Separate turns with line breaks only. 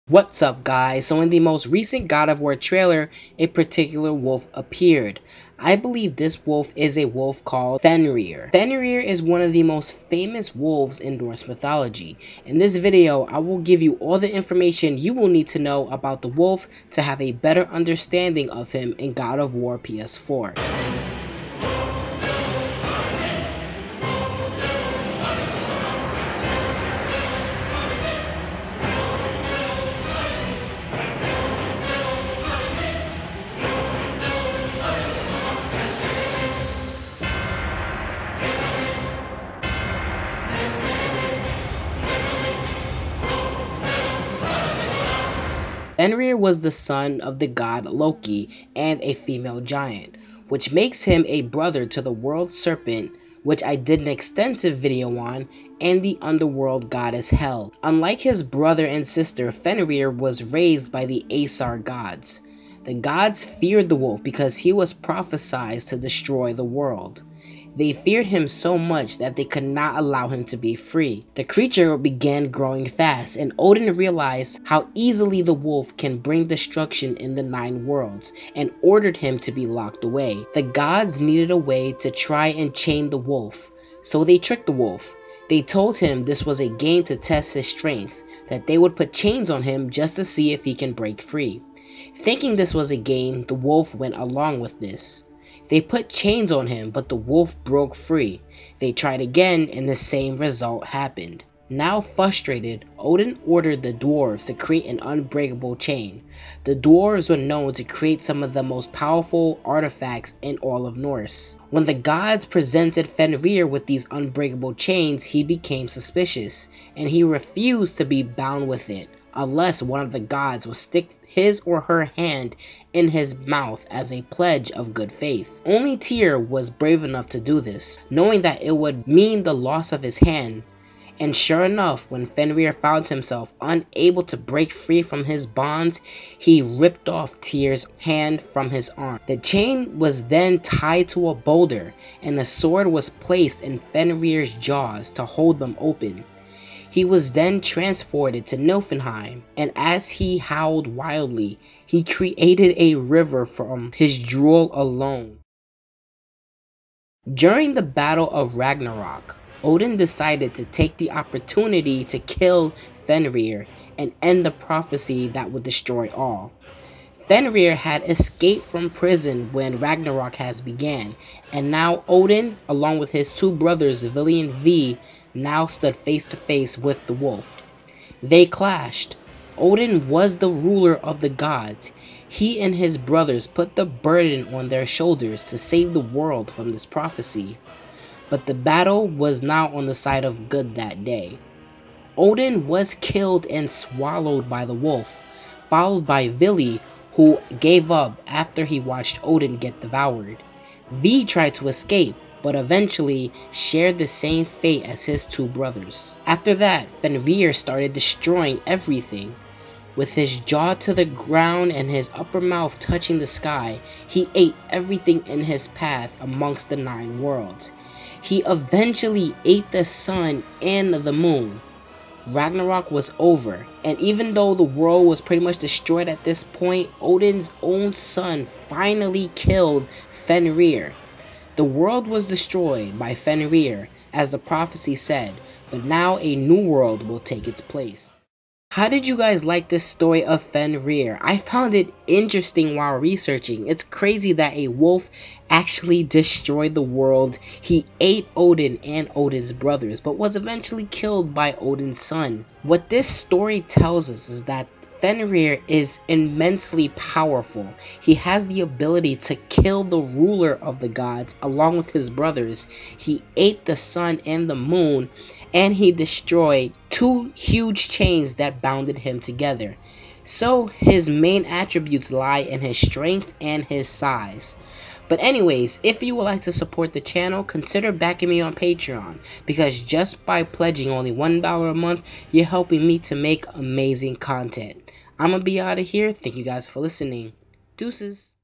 What's up guys? So in the most recent God of War trailer, a particular wolf appeared. I believe this wolf is a wolf called Fenrir. Fenrir is one of the most famous wolves in Norse mythology. In this video, I will give you all the information you will need to know about the wolf to have a better understanding of him in God of War PS4. Fenrir was the son of the god Loki and a female giant, which makes him a brother to the world Serpent, which I did an extensive video on, and the underworld goddess Hel. Unlike his brother and sister, Fenrir was raised by the Aesir gods. The gods feared the wolf because he was prophesied to destroy the world. They feared him so much that they could not allow him to be free. The creature began growing fast, and Odin realized how easily the wolf can bring destruction in the 9 worlds, and ordered him to be locked away. The gods needed a way to try and chain the wolf, so they tricked the wolf. They told him this was a game to test his strength, that they would put chains on him just to see if he can break free. Thinking this was a game, the wolf went along with this. They put chains on him, but the wolf broke free. They tried again, and the same result happened. Now frustrated, Odin ordered the dwarves to create an unbreakable chain. The dwarves were known to create some of the most powerful artifacts in all of Norse. When the gods presented Fenrir with these unbreakable chains, he became suspicious, and he refused to be bound with it, unless one of the gods would stick his or her hand in his mouth as a pledge of good faith. Only Tyr was brave enough to do this, knowing that it would mean the loss of his hand. And sure enough, when Fenrir found himself unable to break free from his bonds, he ripped off Tyr's hand from his arm. The chain was then tied to a boulder, and a sword was placed in Fenrir's jaws to hold them open. He was then transported to Niflheim, and as he howled wildly, he created a river from his drool alone. During the Battle of Ragnarok, Odin decided to take the opportunity to kill Fenrir and end the prophecy that would destroy all. Fenrir had escaped from prison when Ragnarok has began, and now Odin, along with his 2 brothers Vili and V, now stood face to face with the wolf. They clashed. Odin was the ruler of the gods. He and his brothers put the burden on their shoulders to save the world from this prophecy. But the battle was not on the side of good that day. Odin was killed and swallowed by the wolf, followed by Vili, who gave up after he watched Odin get devoured. V tried to escape, but eventually shared the same fate as his 2 brothers. After that, Fenrir started destroying everything. With his jaw to the ground and his upper mouth touching the sky, he ate everything in his path amongst the 9 worlds. He eventually ate the sun and the moon. Ragnarok was over, and even though the world was pretty much destroyed at this point, Odin's own son finally killed Fenrir. The world was destroyed by Fenrir, as the prophecy said, but now a new world will take its place. How did you guys like this story of Fenrir? I found it interesting while researching. It's crazy that a wolf actually destroyed the world. He ate Odin and Odin's brothers, but was eventually killed by Odin's son. What this story tells us is that Fenrir is immensely powerful. He has the ability to kill the ruler of the gods along with his brothers. He ate the sun and the moon, and he destroyed 2 huge chains that bounded him together. So his main attributes lie in his strength and his size. But anyways, if you would like to support the channel, consider backing me on Patreon, because just by pledging only $1 a month, you're helping me to make amazing content. I'm gonna be out of here. Thank you guys for listening. Deuces.